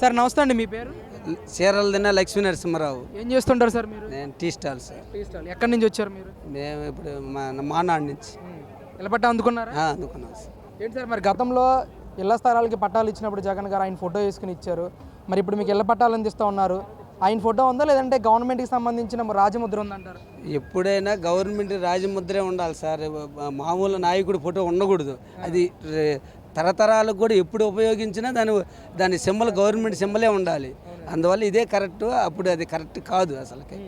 Sir నమస్తే అండి, మీ పేరు? చీరల దిన లక్ష్మీ నరసింహారావు. ఏం చేస్తుంటారు సార్ మీరు? నేను tea stall sir. Tea stall. ఎక్కడి నుంచి వచ్చారు మీరు? మేము ఇప్పుడు మానాడు నుంచి ఇళ్ళ పట్టా అందుకున్నారా? అందుకున్నాం సార్. ఏంటి సార్ మరి గతంలో ఇళ్ల స్థలాలకి పట్టాలు ఇచ్చినప్పుడు జగన్ గారు ఆయన ఫోటో వేసుకుని ఇచ్చారు, మరి ఇప్పుడు మీకు ఇళ్ల పట్టాలు అందిస్తూ ఉన్నారు, ఆయన ఫోటో ఉందా లేదంటే గవర్నమెంట్కి సంబంధించిన రాజముద్ర ఉందంటారు? ఎప్పుడైనా గవర్నమెంట్ రాజముద్రే ఉండాలి సార్, మామూలు నాయకుడు ఫోటో ఉండకూడదు. అది తరతరాలకు కూడా ఎప్పుడు ఉపయోగించినా దాని సింబల్ గవర్నమెంట్ సింబలే ఉండాలి. అందువల్ల ఇదే కరెక్ట్. అప్పుడు అది కరెక్ట్ కాదు అసలుకి.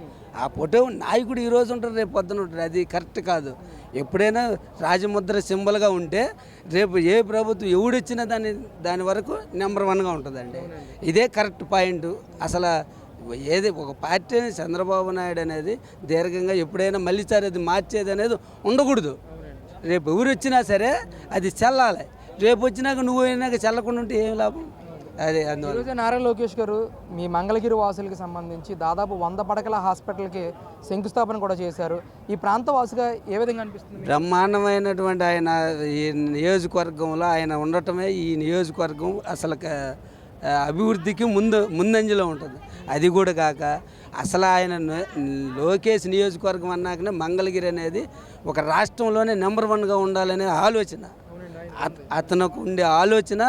ఆ ఫోటో నాయకుడు ఈరోజు ఉంటారు, రేపు పొద్దున ఉంటారు, అది కరెక్ట్ కాదు. ఎప్పుడైనా రాజముద్ర సింబల్గా ఉంటే రేపు ఏ ప్రభుత్వం ఎవడొచ్చినా దాని వరకు నెంబర్ 1గా ఉంటుందండి. ఇదే కరెక్ట్ పాయింట్. అసలు ఏది ఒక పార్టీ చంద్రబాబు నాయుడు అనేది దీర్ఘంగా ఎప్పుడైనా మళ్ళీ సార్ అది మార్చేది అనేది ఉండకూడదు. రేపు ఎవరు వచ్చినా సరే అది చెల్లాలి. రేపు వచ్చినాక నువ్వు అయినాక చెల్లకుండా ఉంటే ఏం లాభం? అదే అందువల్ల నారా లోకేష్ గారు మీ మంగళగిరి వాసులకి సంబంధించి దాదాపు 100 పడకల హాస్పిటల్కి శంకుస్థాపన కూడా చేశారు. ఈ ప్రాంత వాసుగా ఏ విధంగా అనిపిస్తుంది? బ్రహ్మాండమైనటువంటి ఆయన ఈ నియోజకవర్గంలో ఆయన ఉండటమే ఈ నియోజకవర్గం అసలు అభివృద్ధికి ముందంజలో ఉంటుంది. అది కూడా కాక అసలు ఆయన లోకేష్ నియోజకవర్గం అన్నాకనే మంగళగిరి అనేది ఒక రాష్ట్రంలోనే నెంబర్ 1గా ఉండాలనే ఆలోచన అతనికి ఉండే ఆలోచన.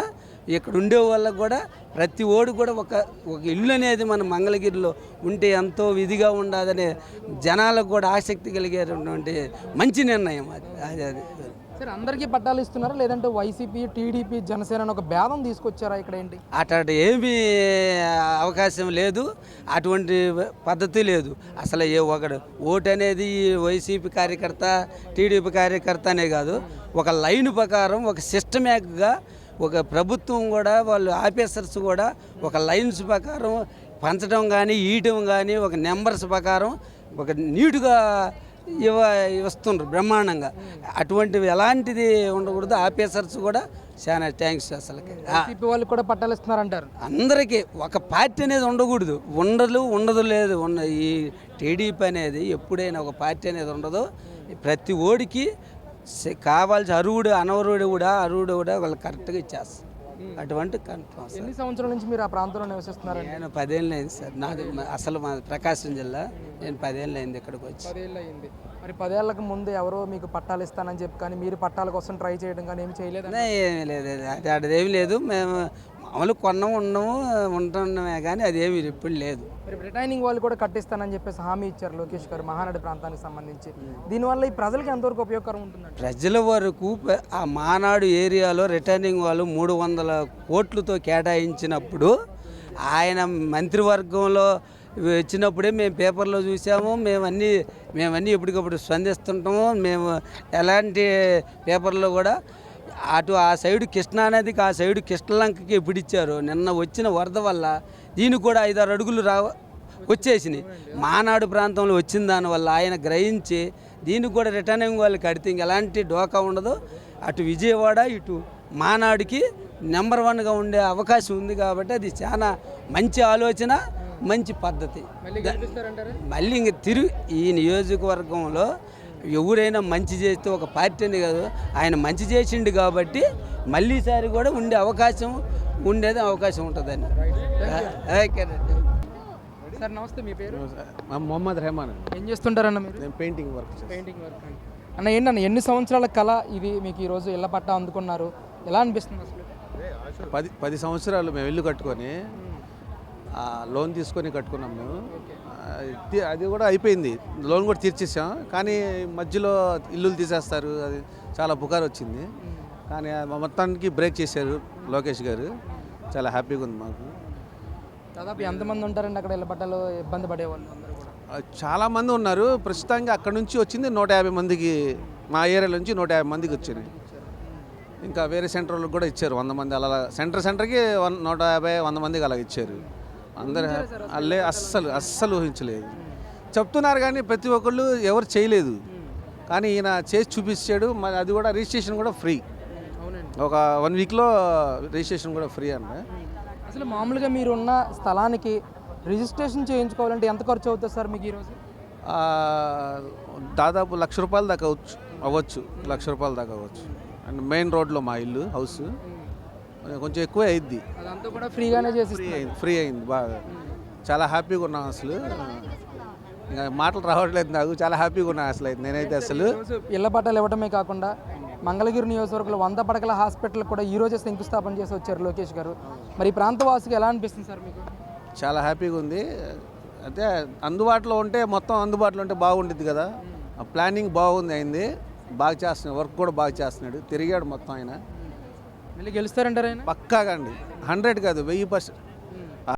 ఇక్కడ ఉండే వాళ్ళకు కూడా ప్రతి ఓడు కూడా ఒక ఇల్లు అనేది మన మంగళగిరిలో ఉంటే ఎంతో విధిగా ఉండదనే జనాలకు కూడా ఆసక్తి కలిగేటటువంటి మంచి నిర్ణయం అది. సార్ అందరికీ పట్టాలు ఇస్తున్నారా లేదంటే వైసీపీ, టీడీపీ, జనసేన ఒక భేదం తీసుకొచ్చారా ఇక్కడ? ఏంటి అటు ఏమీ అవకాశం లేదు, అటువంటి పద్ధతి లేదు. అసలు ఒకడు ఓటు అనేది వైసీపీ కార్యకర్త, టీడీపీ కార్యకర్త అనే కాదు, ఒక లైన్ ప్రకారం ఒక సిస్టమేటిక్గా ఒక ప్రభుత్వం కూడా వాళ్ళు ఆఫీసర్స్ కూడా ఒక లైన్స్ ప్రకారం పంచడం కానీ ఇవ్వటం కానీ ఒక నెంబర్స్ ప్రకారం ఒక నీటుగా ఇస్తుండ్రు బ్రహ్మాండంగా. అటువంటివి ఎలాంటిది ఉండకూడదు. ఆఫీసర్స్ కూడా చాలా థ్యాంక్స్. అసలు వాళ్ళు కూడా పట్టాలు ఇస్తున్నారంటారు. అందరికీ ఒక పార్టీ అనేది ఉండకూడదు. ఉండదు లేదు. ఈ టీడీపీ అనేది ఎప్పుడైనా ఒక పార్టీ అనేది ఉండదు. ప్రతి ఓడికి కావాల్సిన అరువుడు వాళ్ళు కరెక్ట్గా ఇచ్చేస్తారు. అటువంటి ఎన్ని సంవత్సరాల నుంచి మీరు ఆ ప్రాంతంలో నివసిస్తున్నారు? నేను 10 ఏళ్ళు అయింది సార్. నాది అసలు మా ప్రకాశం జిల్లా. నేను 10 ఏళ్ళు అయింది ఇక్కడికి వచ్చి. 10 ఏళ్ళు అయింది. మరి 10 ఏళ్ళకు ముందు ఎవరో మీకు పట్టాలు ఇస్తానని చెప్పి కానీ మీరు పట్టాల కోసం ట్రై చేయడం కానీ ఏమి చేయలేదు? ఏమీ లేదు, అదేమి లేదు. మేము మామూలు ఉంటున్నామే కానీ అదేమి ఇప్పుడు లేదు. మరి రిటైనింగ్ వాళ్ళు కూడా కట్టిస్తానని చెప్పేసి హామీ ఇచ్చారు లోకేష్ గారు మహానాడు ప్రాంతానికి సంబంధించి. దీనివల్ల ఈ ప్రజలకు ఎంతవరకు ఉపయోగకరం ఉంటుందండి? ప్రజల వరకు ఆ మానాడు ఏరియాలో రిటర్నింగ్ వాళ్ళు 300 కోట్లతో కేటాయించినప్పుడు ఆయన మంత్రివర్గంలో వచ్చినప్పుడే మేము పేపర్లో చూసాము. మేమన్నీ ఎప్పటికప్పుడు స్పందిస్తుంటాము. మేము ఎలాంటి పేపర్లో కూడా ఆ సైడు కృష్ణా నదికి ఆ సైడు కృష్ణలంకకి ఎప్పుడు ఇచ్చారు. నిన్న వచ్చిన వరద వల్ల దీనికి కూడా 5-6 అడుగులు వచ్చేసినాయి. మానాడు ప్రాంతంలో వచ్చిన దానివల్ల ఆయన గ్రహించి దీనికి కూడా రిటర్నింగ్ వాళ్ళు కడితే ఎలాంటి డోకా ఉండదు. అటు విజయవాడ ఇటు మానాడుకి నెంబర్ 1గా ఉండే అవకాశం ఉంది. కాబట్టి అది చాలా మంచి ఆలోచన, మంచి పద్ధతి. మళ్ళీ ఇంక ఈ నియోజకవర్గంలో ఎవరైనా మంచి చేస్తే ఒక పార్టీని కాదు, ఆయన మంచి చేసిండు కాబట్టి మళ్ళీసారి కూడా ఉండే అవకాశం ఉంటుందని. సార్ నమస్తే, మీ పేరు? మొహమ్మద్ రెహమాన్. ఏం చేస్తుంటారన్న మీరు? నేను పెయింటింగ్ వర్క్ అన్న. ఏంటన్న ఎన్ని సంవత్సరాల కళ ఇది మీకు? ఈరోజు ఇళ్ళ పట్టా అందుకున్నారు, ఎలా అనిపిస్తుంది అసలు? 10 సంవత్సరాలు మేము ఇల్లు కట్టుకొని లోన్ తీసుకొని కట్టుకున్నాం మేము. అది కూడా అయిపోయింది, లోన్ కూడా తీర్చేసాం. కానీ మధ్యలో ఇల్లులు తీసేస్తారు, అది చాలా పుకారు వచ్చింది. కానీ మొత్తానికి బ్రేక్ చేశారు లోకేష్ గారు. చాలా హ్యాపీగా ఉంది మాకు. దాదాపు ఎంతమంది ఉంటారండి అక్కడ ఇళ్ళ పట్టాలు ఇబ్బంది పడేవాళ్ళు? చాలామంది ఉన్నారు. ప్రస్తుతానికి అక్కడ నుంచి వచ్చింది 150 మందికి, మా ఏరియాలో నుంచి 150 మందికి వచ్చినాయి. ఇంకా వేరే సెంటర్లకు కూడా ఇచ్చారు 100 మంది. అలా సెంటర్కి 150-100 మందికి అలాగ ఇచ్చారు. అందరూ అస్సలు ఊహించలేదు. చెప్తున్నారు కానీ ప్రతి ఒక్కళ్ళు ఎవరు చేయలేదు. కానీ ఈయన చేసి చూపించాడు. మరి అది కూడా రిజిస్ట్రేషన్ కూడా ఫ్రీ. ఒక 1 వీక్లో రిజిస్ట్రేషన్ కూడా ఫ్రీ అన్న. అసలు మామూలుగా మీరున్న స్థలానికి రిజిస్ట్రేషన్ చేయించుకోవాలంటే ఎంత ఖర్చు అవుతుంది సార్ మీకు ఈరోజు? దాదాపు ₹1,00,000 దాకా అవ్వచ్చు. ₹1,00,000 దాకా అవ్వచ్చు. అండ్ మెయిన్ రోడ్లో మా ఇల్లు హౌస్. కొంచెం ఎక్కువే అయింది. అదంతా కూడా ఫ్రీగానే చేసి ఫ్రీ అయింది బాగా. చాలా హ్యాపీగా ఉన్నాం అసలు. ఇంకా మాటలు రావట్లేదు నాకు. చాలా హ్యాపీగా ఉన్నాను అసలు అయితే నేనైతే అసలు. ఇళ్ల పట్టాలు ఇవ్వడమే కాకుండా మంగళగిరి నియోజకవర్గంలో 100 పడకల హాస్పిటల్ కూడా ఈ రోజే శంకుస్థాపన చేసి వచ్చారు లోకేష్ గారు. మరి ఈ ప్రాంతవాసికి ఎలా అనిపిస్తుంది సార్ మీకు? చాలా హ్యాపీగా ఉంది. అయితే అందుబాటులో ఉంటే మొత్తం అందుబాటులో ఉంటే బాగుంటుంది కదా. ఆ ప్లానింగ్ బాగుంది అయింది. బాగా చేస్తున్నాడు, వర్క్ కూడా బాగా చేస్తున్నాడు. తిరిగాడు మొత్తం ఆయన. మళ్ళీ గెలుస్తారంటారు ఆయన? పక్కాగా అండి, 100 కాదు 1000%.